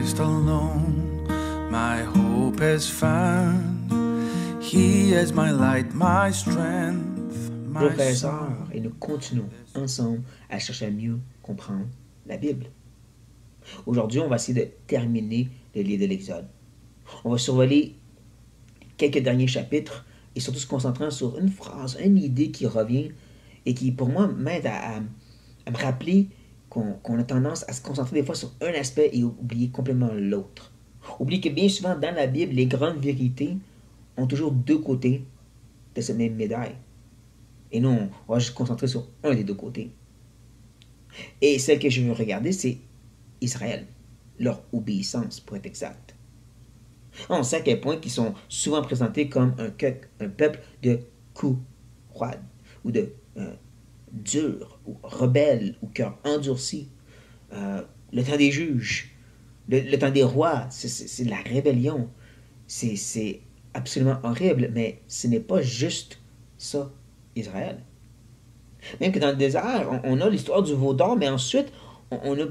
Christ alone my hope is found. He is my light, my strength, Bonjour my frères et song. sœurs, et nous continuons ensemble à chercher à mieux comprendre la Bible. Aujourd'hui, on va essayer de terminer le livre de l'Exode. On va survoler quelques derniers chapitres et surtout se concentrant sur une phrase, une idée qui revient et qui, pour moi, m'aide à me rappeler qu'on a tendance à se concentrer des fois sur un aspect et oublier complètement l'autre. Oublier que bien souvent, dans la Bible, les grandes vérités ont toujours deux côtés de cette même médaille. Et nous, on va juste se concentrer sur un des deux côtés. Et celle que je veux regarder, c'est Israël, leur obéissance, pour être exact. On sait à quel point ils sont souvent présentés comme un peuple de courroide, ou de dur, ou rebelle, ou cœur endurci. Le temps des juges, le temps des rois, c'est de la rébellion. C'est absolument horrible, mais ce n'est pas juste ça, Israël. Même que dans le désert, on a l'histoire du veau d'or, mais ensuite, on a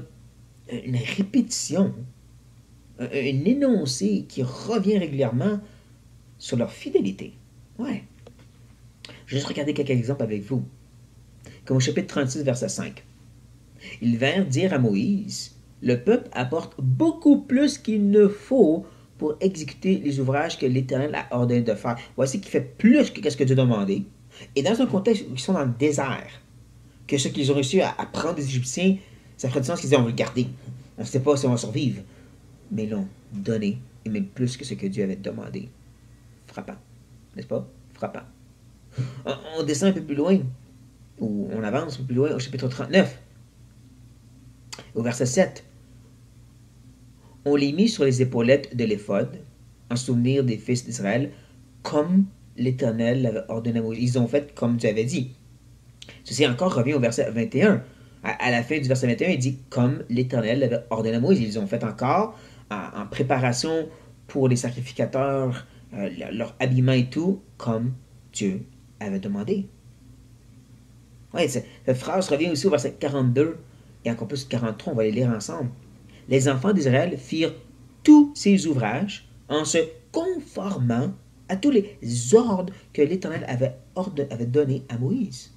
une répétition, un énoncé qui revient régulièrement sur leur fidélité. Ouais. Je vais juste regarder quelques exemples avec vous. Comme au chapitre 36, verset 5. Ils vinrent dire à Moïse, le peuple apporte beaucoup plus qu'il ne faut pour exécuter les ouvrages que l'Éternel a ordonné de faire. Voici qu'il fait plus que ce que Dieu a demandé. Et dans un contexte où ils sont dans le désert, que ce qu'ils ont réussi à prendre des Égyptiens, ça ferait du sens qu'ils disaient on veut le garder. On ne sait pas si on va survivre. Mais ils l'ont donné, et même plus que ce que Dieu avait demandé. Frappant. N'est-ce pas? Frappant. On descend un peu plus loin, ou on avance un peu plus loin au chapitre 39. Au verset 7. On les mit sur les épaulettes de l'éphod, en souvenir des fils d'Israël, comme l'Éternel l'avait ordonné à Moïse. Ils ont fait comme Dieu avait dit. Ceci encore revient au verset 21. À la fin du verset 21, il dit comme l'Éternel l'avait ordonné à Moïse. Ils ont fait encore en préparation pour les sacrificateurs, leur habillement et tout, comme Dieu avait demandé. Ouais, cette phrase revient aussi au verset 42 et encore plus 43. On va les lire ensemble. Les enfants d'Israël firent tous ces ouvrages en se conformant à tous les ordres que l'Éternel avait donnés à Moïse.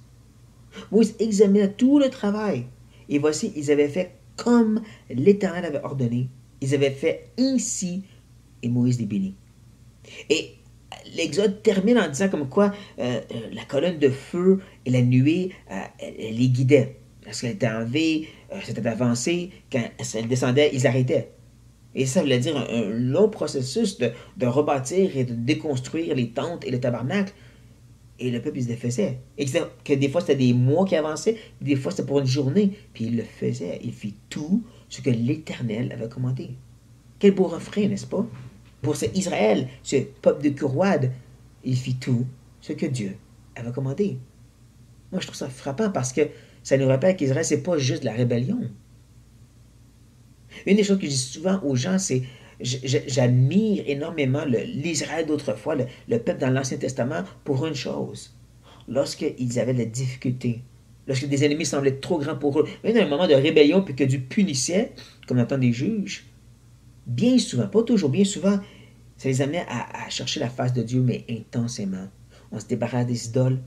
Moïse examina tout le travail. Et voici, ils avaient fait comme l'Éternel avait ordonné. Ils avaient fait ainsi, et Moïse les bénit. Et l'Exode termine en disant comme quoi la colonne de feu et la nuée elle les guidaient. Lorsqu'elle était en V, c'était avancé. Quand elle descendait, ils arrêtaient. Et ça voulait dire un long processus de rebâtir et de déconstruire les tentes et le tabernacle. Et le peuple, il se défaisait. Et que des fois, c'était des mois qui avançaient, des fois, c'était pour une journée. Puis il le faisait. Il fit tout ce que l'Éternel avait commandé. Quel beau refrain, n'est-ce pas? Pour ce Israël, ce peuple de Curoide, il fit tout ce que Dieu avait commandé. Moi, je trouve ça frappant parce que ça nous rappelle qu'Israël, c'est pas juste de la rébellion. Une des choses que je dis souvent aux gens, c'est j'admire énormément l'Israël d'autrefois, le peuple dans l'Ancien Testament, pour une chose. Lorsqu'ils avaient de la difficulté, lorsque des ennemis semblaient trop grands pour eux, même dans un moment de rébellion, puis que Dieu punissait, comme dans le temps des juges, bien souvent, pas toujours, bien souvent, ça les amenait à chercher la face de Dieu, mais intensément. On se débarrasse des idoles,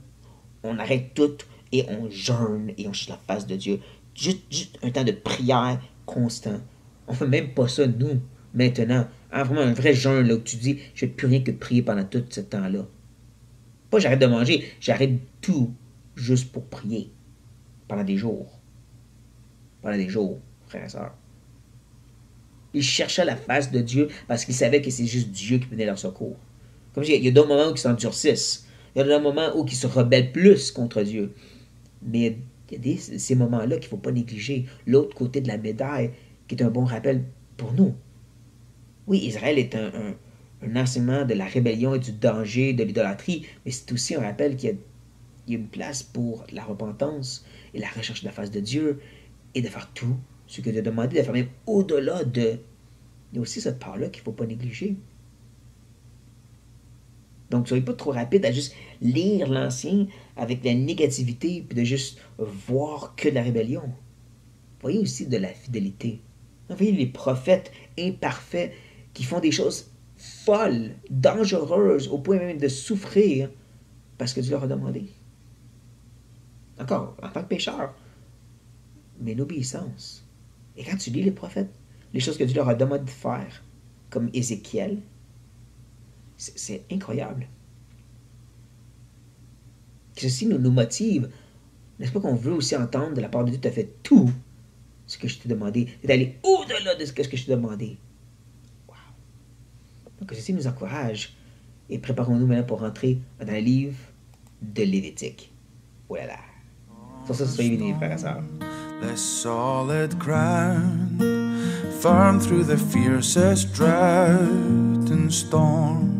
on arrête tout, et on jeûne, et on cherche la face de Dieu. Juste un temps de prière constant. On fait même pas ça, nous, maintenant. Vraiment un vrai jeûne, là, où tu dis, je ne fais plus rien que prier pendant tout ce temps-là. Pas j'arrête de manger, j'arrête tout juste pour prier. Pendant des jours. Pendant des jours, frères et sœurs. Ils cherchaient la face de Dieu parce qu'ils savaient que c'est juste Dieu qui venait leur secours. Comme je dis, il y a d'autres moments où ils s'endurcissent. Il y a d'autres moments où ils se rebellent plus contre Dieu. Mais il y a ces moments-là qu'il ne faut pas négliger. L'autre côté de la médaille, qui est un bon rappel pour nous. Oui, Israël est un enseignement de la rébellion et du danger, de l'idolâtrie, mais c'est aussi un rappel qu'il y a une place pour la repentance et la recherche de la face de Dieu et de faire tout ce que Dieu a demandé, de faire même au-delà de... Il y a aussi cette part-là qu'il ne faut pas négliger. Donc, soyez pas trop rapide à juste lire l'Ancien avec la négativité puis de juste voir que de la rébellion. Voyez aussi de la fidélité. Envoyez les prophètes imparfaits qui font des choses folles, dangereuses, au point même de souffrir parce que Dieu leur a demandé. Encore, en tant que pécheur, mais l'obéissance. Et quand tu lis les prophètes, les choses que Dieu leur a demandé de faire, comme Ézéchiel, c'est incroyable. Ceci nous motive. N'est-ce pas qu'on veut aussi entendre de la part de Dieu, tu as fait tout ce que je t'ai demandé, d'aller au-delà de ce que je t'ai demandé. Wow. Donc ceci nous encourage et préparons-nous maintenant pour rentrer dans le livre de Lévitique. Oh là là. Sur ça, soyez bénis, frères et sœurs. The solid ground, firm through the fiercest drought and storm.